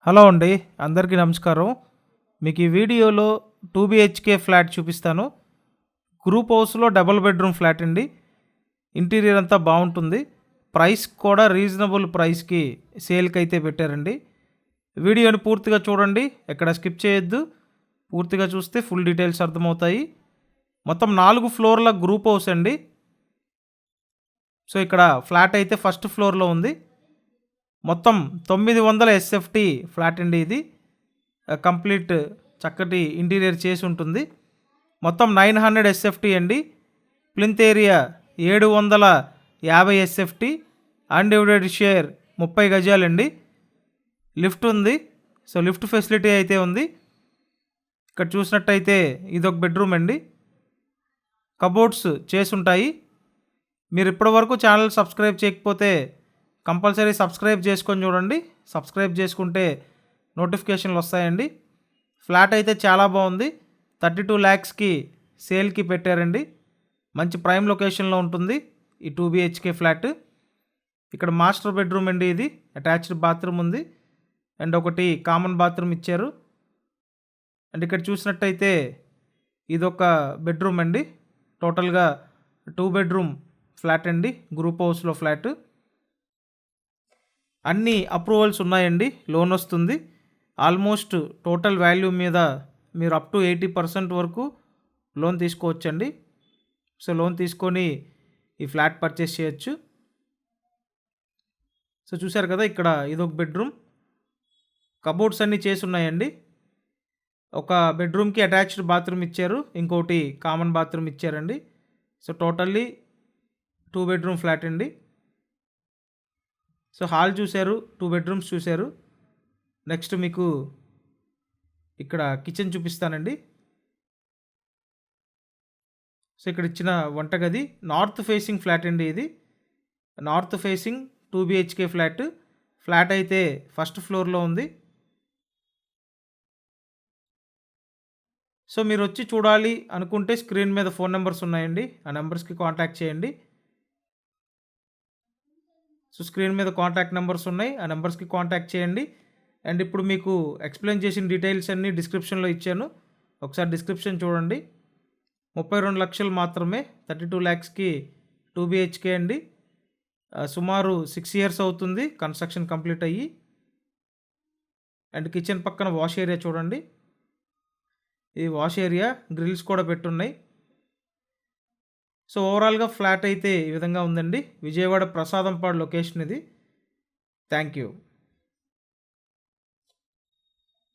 Hello అండి, అందరికీ నమస్కారం. మీకు ఈ వీడియోలో 2 BHK ఫ్లాట్ చూపిస్తాను. గ్రూప్ హౌస్లో డబుల్ బెడ్రూమ్ ఫ్లాట్ అండి. ఇంటీరియర్ అంతా బాగుంటుంది. ప్రైస్ కూడా రీజనబుల్ ప్రైస్కి సేల్కి అయితే పెట్టారండి. వీడియోని పూర్తిగా చూడండి, ఎక్కడ స్కిప్ చేయొద్దు. పూర్తిగా చూస్తే ఫుల్ డీటెయిల్స్ అర్థమవుతాయి. మొత్తం 4 ఫ్లోర్ల గ్రూప్ హౌస్ అండి. సో ఇక్కడ ఫ్లాట్ అయితే ఫస్ట్ ఫ్లోర్లో ఉంది. మొత్తం 900 SFT ఫ్లాట్ అండి ఇది. కంప్లీట్ చక్కటి ఇంటీరియర్ చేసి ఉంటుంది. మొత్తం 900 SFT అండి. Plinth area 750 SFT. Undivided share 30 గజాలండి. లిఫ్ట్ ఉంది. సో లిఫ్ట్ ఫెసిలిటీ అయితే ఉంది. ఇక్కడ చూసినట్టయితే ఇదొక బెడ్రూమ్ అండి. కబోర్డ్స్ చేసి ఉంటాయి. మీరు ఇప్పటివరకు ఛానల్ సబ్స్క్రైబ్ చేయకపోతే కంపల్సరీ సబ్స్క్రైబ్ చేసుకొని చూడండి. సబ్స్క్రైబ్ చేసుకుంటే నోటిఫికేషన్లు వస్తాయండి. ఫ్లాట్ అయితే చాలా బాగుంది. 32 lakhsకి సేల్కి పెట్టారండి. మంచి ప్రైమ్ లొకేషన్లో ఉంటుంది ఈ 2 BHK ఫ్లాట్. ఇక్కడ మాస్టర్ బెడ్రూమ్ అండి. ఇది అటాచ్డ్ బాత్రూమ్ ఉంది అండ్ ఒకటి కామన్ బాత్రూమ్ ఇచ్చారు. అండ్ ఇక్కడ చూసినట్టయితే ఇదొక బెడ్రూమ్ అండి. టోటల్గా 2 bedroom ఫ్లాట్ అండి. గ్రూప్ హౌస్లో ఫ్లాట్. అన్ని అప్రూవల్స్ ఉన్నాయండి. లోన్ వస్తుంది. ఆల్మోస్ట్ టోటల్ వాల్యూ మీద మీరు అప్ టు 80% వరకు లోన్ తీసుకోవచ్చండి. సో లోన్ తీసుకొని ఈ ఫ్లాట్ పర్చేస్ చేయొచ్చు. సో చూశారు కదా, ఇక్కడ ఇదొక బెడ్రూమ్. కబోర్డ్స్ అన్నీ చేసి ఉన్నాయండి. ఒక బెడ్రూమ్కి అటాచ్డ్ బాత్రూమ్ ఇచ్చారు, ఇంకోటి కామన్ బాత్రూమ్ ఇచ్చారండి. సో టోటల్లీ 2 bedroom ఫ్లాట్ అండి. సో హాల్ చూశారు, 2 bedrooms చూశారు. నెక్స్ట్ మీకు ఇక్కడ కిచెన్ చూపిస్తానండి. సో ఇక్కడ ఇచ్చిన వంటగది నార్త్ ఫేసింగ్ ఫ్లాట్ అండి. ఇది north facing 2 BHK flat. Flat అయితే ఫస్ట్ ఫ్లోర్లో ఉంది. సో మీరు వచ్చి చూడాలి అనుకుంటే స్క్రీన్ మీద ఫోన్ నెంబర్స్ ఉన్నాయండి. ఆ నెంబర్స్కి కాంటాక్ట్ చేయండి. సో స్క్రీన్ మీద కాంటాక్ట్ నెంబర్స్ ఉన్నాయి, ఆ నెంబర్స్కి కాంటాక్ట్ చేయండి. అండ్ ఇప్పుడు మీకు ఎక్స్ప్లెయిన్ చేసిన డీటెయిల్స్ అన్నీ డిస్క్రిప్షన్లో ఇచ్చాను. ఒకసారి డిస్క్రిప్షన్ చూడండి. 32 లక్షలు మాత్రమే, 32 lakhsకి 2 BHK అండి. సుమారు 6 years అవుతుంది కన్స్ట్రక్షన్ కంప్లీట్ అయ్యి. అండ్ కిచెన్ పక్కన వాష్ ఏరియా చూడండి. ఇది వాష్ ఏరియా, గ్రిల్స్ కూడా పెట్టున్నాయి. సో ఓవరాల్గా ఫ్లాట్ అయితే ఈ విధంగా ఉందండి. విజయవాడ ప్రసాదంపాడు లొకేషన్ ఇది. Thank you.